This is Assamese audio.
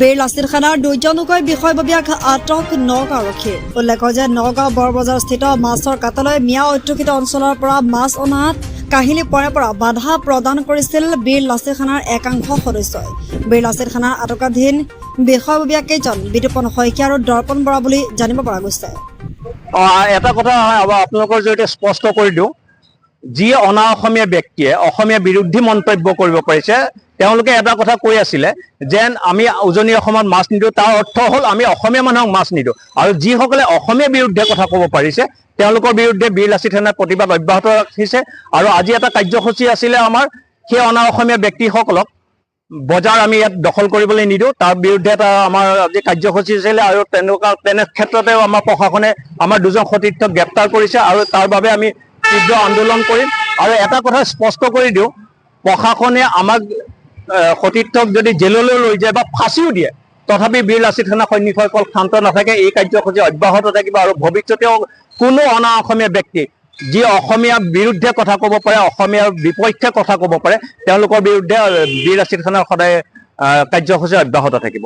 বীৰ লাচিত খানাৰ দুৰ্জনকৈ বিষয়ববীয়াক আটক নগাঁও আৰক্ষী। উল্লেখ্য যে নগাঁও বৰবজাৰস্থিত মাছৰ কাটালৈ মিয়া অধ্যুষিত অঞ্চলৰ পৰা মাছ অনাত কাহিলী পৰা বাধা প্ৰদান কৰিছিল বীৰ লাচিত খানাৰ একাংশ সদস্যই। বীৰ লাচিত খানাৰ আটকাধীন বিষয়ববীয়া কেইজন বিতুপন শইকীয়া আৰু দৰ্পণ বৰা বুলি জানিব পৰা গৈছে। এটা কথা আপোনালোকৰ জৰিয়তে স্পষ্ট কৰি দিওঁ, যি অনা অসমীয়া ব্যক্তিয়ে অসমীয়া বিৰোধী মন্তব্য কৰিব পাৰিছে, তেওঁলোকে এটা কথা কৈ আছিলে যেন আমি উজনি অসমত মাছ নিদিওঁ। তাৰ অৰ্থ হ'ল আমি অসমীয়া মানুহক মাছ নিদিওঁ। আৰু যিসকলে অসমীয়া বিৰুদ্ধে কথা ক'ব পাৰিছে তেওঁলোকৰ বিৰুদ্ধে বীৰ লাচিত খানাৰ প্ৰতিবাদ অব্যাহত ৰাখিছে। আৰু আজি এটা কাৰ্যসূচী আছিলে আমাৰ, সেই অনা অসমীয়া ব্যক্তিসকলক বজাৰ আমি ইয়াত দখল কৰিবলৈ নিদিওঁ, তাৰ বিৰুদ্ধে এটা আমাৰ আজি কাৰ্যসূচী আছিলে। আৰু তেনে ক্ষেত্ৰতেও আমাৰ প্ৰশাসনে আমাৰ দুজন সতীৰ্থক গ্ৰেপ্তাৰ কৰিছে আৰু তাৰ বাবে আমি তীব্ৰ আন্দোলন কৰিম। আৰু এটা কথা স্পষ্ট কৰি দিওঁ, প্ৰশাসনে আমাক সতীৰ্থক যদি জেললৈ লৈ যায় বা ফাঁচিও দিয়ে, তথাপি বীৰ লাচিত খানা সৈনিকসকল ক্ষান্ত নাথাকে। এই কাৰ্যসূচী অব্যাহত থাকিব আৰু ভৱিষ্যতেও কোনো অনা অসমীয়া ব্যক্তি যি অসমীয়া বিৰুদ্ধে কথা ক'ব পাৰে, অসমীয়াৰ বিপক্ষে কথা ক'ব পাৰে, তেওঁলোকৰ বিৰুদ্ধে বীৰ লাচিত খানাৰ সদায় কাৰ্যসূচী অব্যাহত থাকিব।